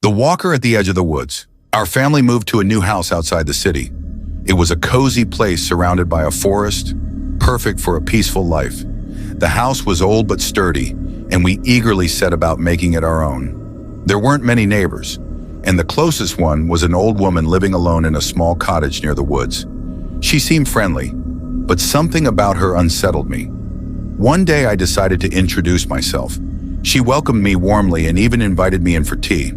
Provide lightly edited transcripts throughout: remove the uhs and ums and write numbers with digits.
The Walker at the Edge of the Woods. Our family moved to a new house outside the city. It was a cozy place surrounded by a forest, perfect for a peaceful life. The house was old but sturdy, and we eagerly set about making it our own. There weren't many neighbors, and the closest one was an old woman living alone in a small cottage near the woods. She seemed friendly, but something about her unsettled me. One day I decided to introduce myself. She welcomed me warmly and even invited me in for tea.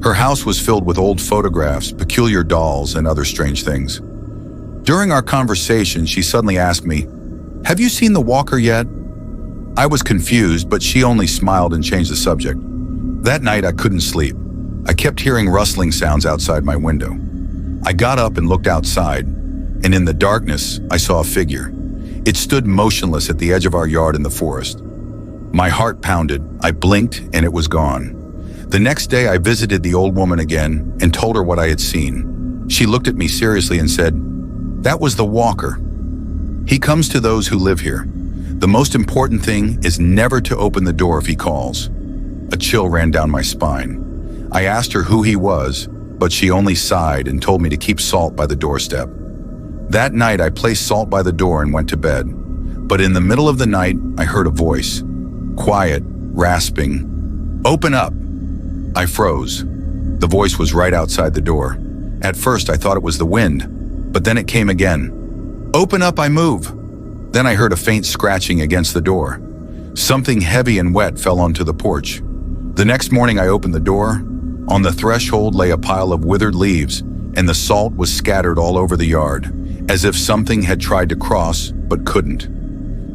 Her house was filled with old photographs, peculiar dolls, and other strange things. During our conversation, she suddenly asked me, "Have you seen the Walker yet?" I was confused, but she only smiled and changed the subject. That night, I couldn't sleep. I kept hearing rustling sounds outside my window. I got up and looked outside, and in the darkness, I saw a figure. It stood motionless at the edge of our yard in the forest. My heart pounded. I blinked, and it was gone. The next day, I visited the old woman again and told her what I had seen. She looked at me seriously and said, "That was the Walker. He comes to those who live here. The most important thing is never to open the door if he calls." A chill ran down my spine. I asked her who he was, but she only sighed and told me to keep salt by the doorstep. That night, I placed salt by the door and went to bed. But in the middle of the night, I heard a voice. Quiet, rasping, "Open up!" I froze. The voice was right outside the door. At first, I thought it was the wind, but then it came again. "Open up, I move!" Then I heard a faint scratching against the door. Something heavy and wet fell onto the porch. The next morning, I opened the door. On the threshold lay a pile of withered leaves, and the salt was scattered all over the yard, as if something had tried to cross, but couldn't.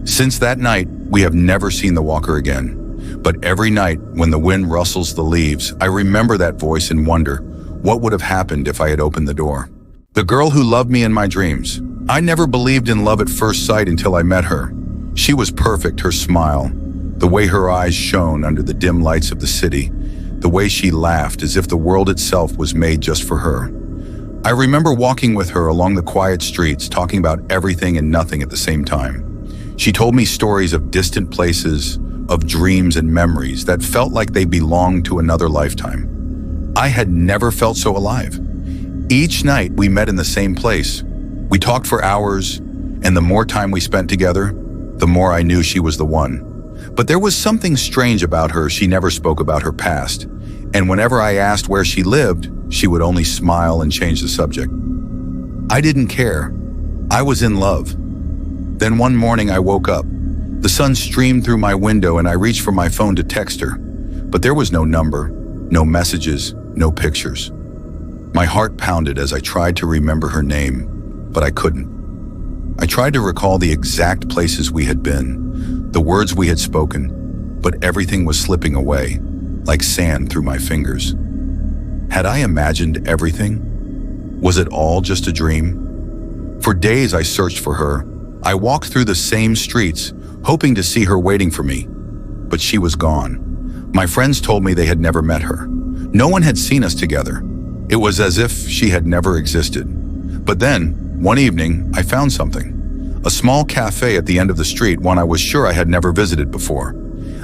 Since that night, we have never seen the Walker again. But every night, when the wind rustles the leaves, I remember that voice and wonder, what would have happened if I had opened the door? The girl who loved me in my dreams. I never believed in love at first sight until I met her. She was perfect, her smile, the way her eyes shone under the dim lights of the city, the way she laughed as if the world itself was made just for her. I remember walking with her along the quiet streets, talking about everything and nothing at the same time. She told me stories of distant places, of dreams and memories that felt like they belonged to another lifetime. I had never felt so alive. Each night we met in the same place. We talked for hours, and the more time we spent together, the more I knew she was the one. But there was something strange about her. She never spoke about her past, and whenever I asked where she lived, she would only smile and change the subject. I didn't care. I was in love. Then one morning I woke up. The sun streamed through my window and I reached for my phone to text her, but there was no number, no messages, no pictures. My heart pounded as I tried to remember her name, but I couldn't. I tried to recall the exact places we had been, the words we had spoken, but everything was slipping away, like sand through my fingers. Had I imagined everything? Was it all just a dream? For days I searched for her. I walked through the same streets, hoping to see her waiting for me, but she was gone. My friends told me they had never met her. No one had seen us together. It was as if she had never existed. But then, one evening, I found something. A small cafe at the end of the street, one I was sure I had never visited before.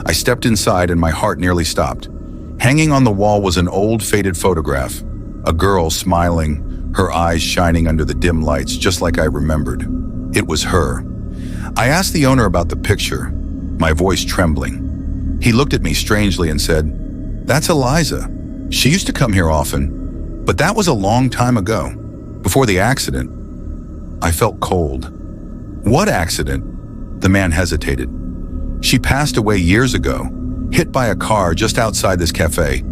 I stepped inside and my heart nearly stopped. Hanging on the wall was an old faded photograph. A girl smiling, her eyes shining under the dim lights, just like I remembered. It was her. I asked the owner about the picture, my voice trembling. He looked at me strangely and said, "That's Eliza. She used to come here often, but that was a long time ago, before the accident." I felt cold. "What accident?" The man hesitated. "She passed away years ago, hit by a car just outside this cafe.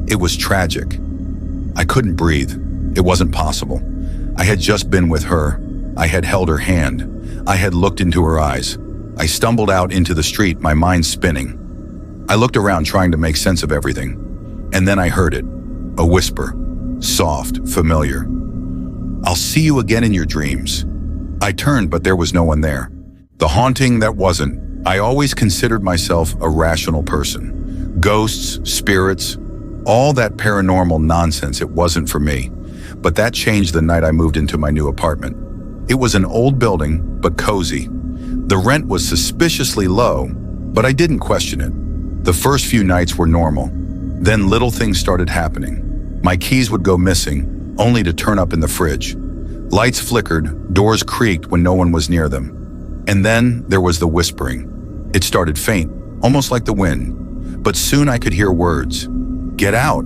It was tragic." I couldn't breathe. It wasn't possible. I had just been with her. I had held her hand. I had looked into her eyes. I stumbled out into the street, my mind spinning. I looked around trying to make sense of everything. And then I heard it. A whisper. Soft, familiar. "I'll see you again in your dreams." I turned, but there was no one there. The haunting that wasn't. I always considered myself a rational person. Ghosts, spirits, all that paranormal nonsense, it wasn't for me. But that changed the night I moved into my new apartment. It was an old building, but cozy. The rent was suspiciously low, but I didn't question it. The first few nights were normal. Then little things started happening. My keys would go missing, only to turn up in the fridge. Lights flickered, doors creaked when no one was near them. And then there was the whispering. It started faint, almost like the wind. But soon I could hear words. "Get out."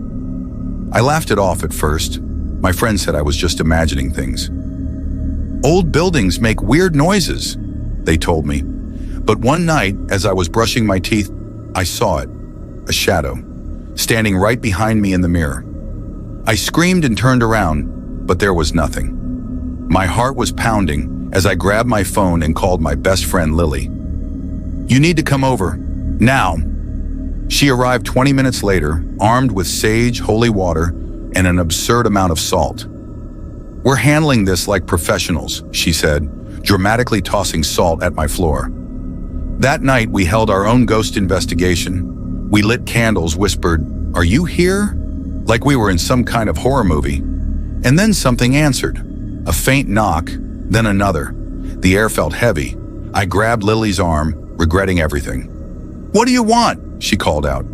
I laughed it off at first. My friend said I was just imagining things. "Old buildings make weird noises," they told me. But one night, as I was brushing my teeth, I saw it, a shadow, standing right behind me in the mirror. I screamed and turned around, but there was nothing. My heart was pounding as I grabbed my phone and called my best friend Lily. "You need to come over, now." She arrived 20 minutes later, armed with sage, holy water, and an absurd amount of salt. "We're handling this like professionals," she said, dramatically tossing salt at my floor. That night, we held our own ghost investigation. We lit candles, whispered, "Are you here?" like we were in some kind of horror movie. And then something answered. A faint knock, then another. The air felt heavy. I grabbed Lily's arm, regretting everything. "What do you want?" she called out.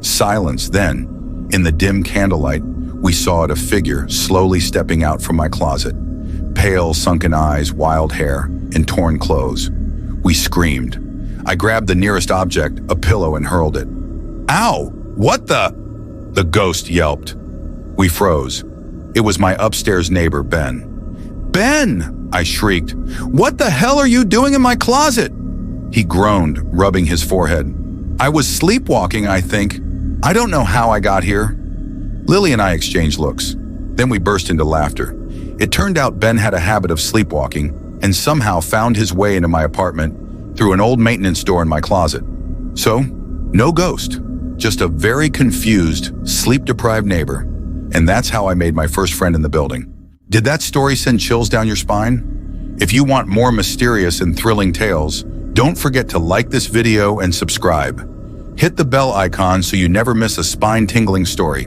Silence. Then, in the dim candlelight, we saw a figure slowly stepping out from my closet. Pale, sunken eyes, wild hair, and torn clothes. We screamed. I grabbed the nearest object, a pillow, and hurled it. "Ow! What the?" The ghost yelped. We froze. It was my upstairs neighbor, Ben. "Ben!" I shrieked. "What the hell are you doing in my closet?" He groaned, rubbing his forehead. "I was sleepwalking, I think. I don't know how I got here." Lily and I exchanged looks. Then we burst into laughter. It turned out Ben had a habit of sleepwalking and somehow found his way into my apartment through an old maintenance door in my closet. So, no ghost, just a very confused, sleep-deprived neighbor. And that's how I made my first friend in the building. Did that story send chills down your spine? If you want more mysterious and thrilling tales, don't forget to like this video and subscribe. Hit the bell icon so you never miss a spine-tingling story.